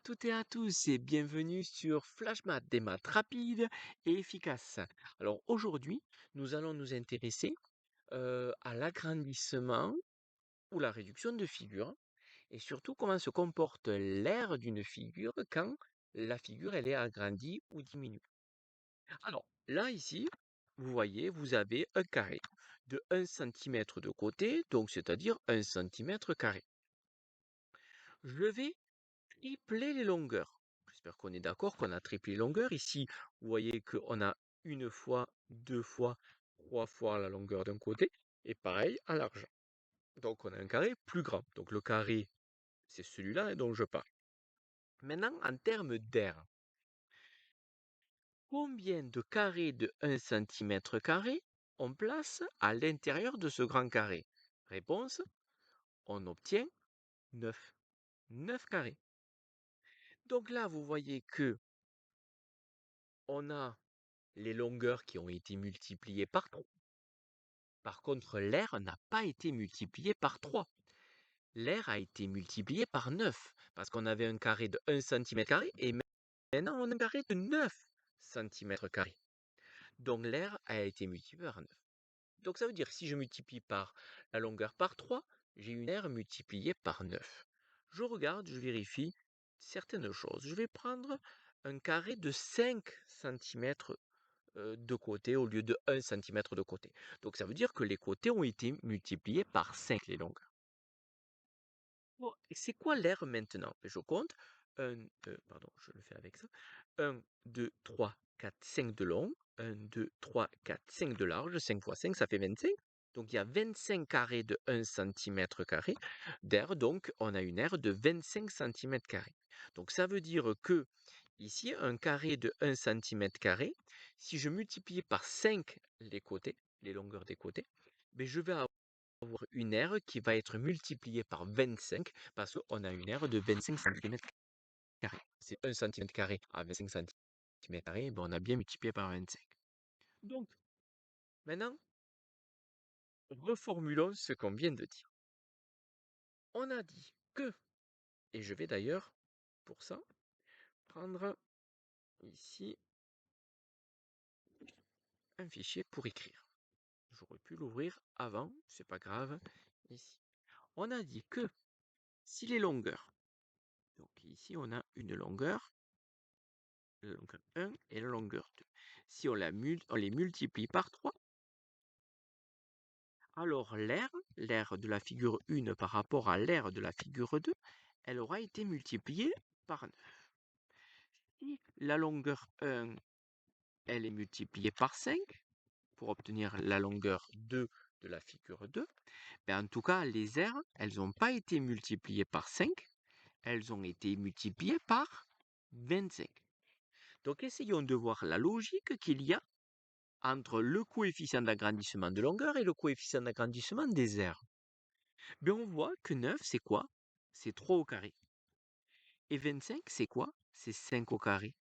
toutes et à tous et bienvenue sur FlashMath, des maths rapides et efficaces. Alors aujourd'hui, nous allons nous intéresser à l'agrandissement ou la réduction de figures et surtout comment se comporte l'aire d'une figure quand la figure elle est agrandie ou diminuée. Alors là ici, vous voyez, vous avez un carré de 1 cm de côté, donc c'est-à-dire 1 cm carré. Je vais tripler les longueurs. J'espère qu'on est d'accord qu'on a triplé les longueurs. Ici, vous voyez qu'on a une fois, deux fois, trois fois la longueur d'un côté. Et pareil à l'argent. Donc on a un carré plus grand. Donc le carré, c'est celui-là dont je parle. Maintenant, en termes d'air, combien de carrés de 1 cm carré on place à l'intérieur de ce grand carré? Réponse, on obtient 9. 9 carrés. Donc là, vous voyez que on a les longueurs qui ont été multipliées par 3. Par contre, l'air n'a pas été multiplié par 3. L'air a été multiplié par 9, parce qu'on avait un carré de 1 cm² et maintenant on a un carré de 9 cm². Donc l'air a été multiplié par 9. Donc ça veut dire que si je multiplie par la longueur par 3, j'ai une aire multipliée par 9. Je regarde, je vérifie certaines choses. Je vais prendre un carré de 5 cm de côté au lieu de 1 cm de côté. Donc ça veut dire que les côtés ont été multipliés par 5 les longueurs. Bon, et c'est quoi l'aire maintenant? Je compte. Pardon, je le fais avec ça. 1, 2, 3, 4, 5 de long. 1, 2, 3, 4, 5 de large. 5 fois 5, ça fait 25. Donc il y a 25 carrés de 1 cm² d'air. Donc on a une aire de 25 cm². Donc ça veut dire que ici, un carré de 1 cm², si je multiplie par 5 les côtés, les longueurs des côtés, ben je vais avoir une aire qui va être multipliée par 25 parce qu'on a une aire de 25 cm². C'est 1 cm² à 25 cm², ben on a bien multiplié par 25. Donc, maintenant, reformulons ce qu'on vient de dire. On a dit que, et je vais d'ailleurs, pour ça, prendre ici un fichier pour écrire. J'aurais pu l'ouvrir avant, c'est pas grave, ici. On a dit que si les longueurs, donc ici on a une longueur, la longueur 1 et la longueur 2. Si on les multiplie par 3, alors l'aire de la figure 1 par rapport à l'aire de la figure 2, elle aura été multipliée par 9. Si la longueur 1, elle est multipliée par 5, pour obtenir la longueur 2 de la figure 2, ben en tout cas, les aires, elles n'ont pas été multipliées par 5, elles ont été multipliées par 25. Donc essayons de voir la logique qu'il y a entre le coefficient d'agrandissement de longueur et le coefficient d'agrandissement des aires. Ben on voit que 9, c'est quoi? C'est 3 au carré. Et 25, c'est quoi? C'est 5 au carré.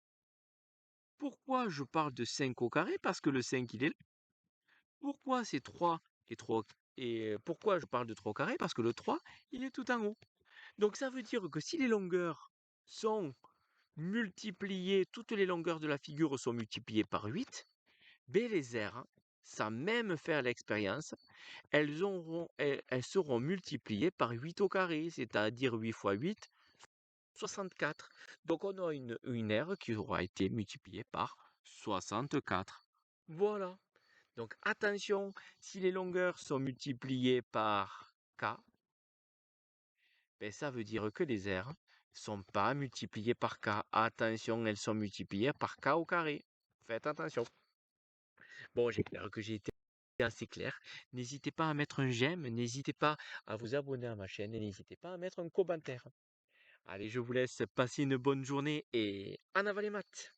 Pourquoi je parle de 5 au carré? Parce que le 5, il est là. Pourquoi c'est 3 et 3 et pourquoi je parle de 3 au carré? Parce que le 3, il est tout en haut. Donc ça veut dire que si les longueurs sont multipliées, toutes les longueurs de la figure sont multipliées par 8, ben les aires, sans même faire l'expérience, elles seront multipliées par 8 au carré, c'est-à-dire 8 fois 8, 64. Donc on a une aire qui aura été multipliée par 64. Voilà. Donc attention, si les longueurs sont multipliées par k, ben, ça veut dire que les aires ne sont pas multipliées par k. Attention, elles sont multipliées par k au carré. Faites attention. Bon, j'espère que j'ai été assez clair. N'hésitez pas à mettre un j'aime, n'hésitez pas à vous abonner à ma chaîne et n'hésitez pas à mettre un commentaire. Allez, je vous laisse passer une bonne journée et en avant les maths.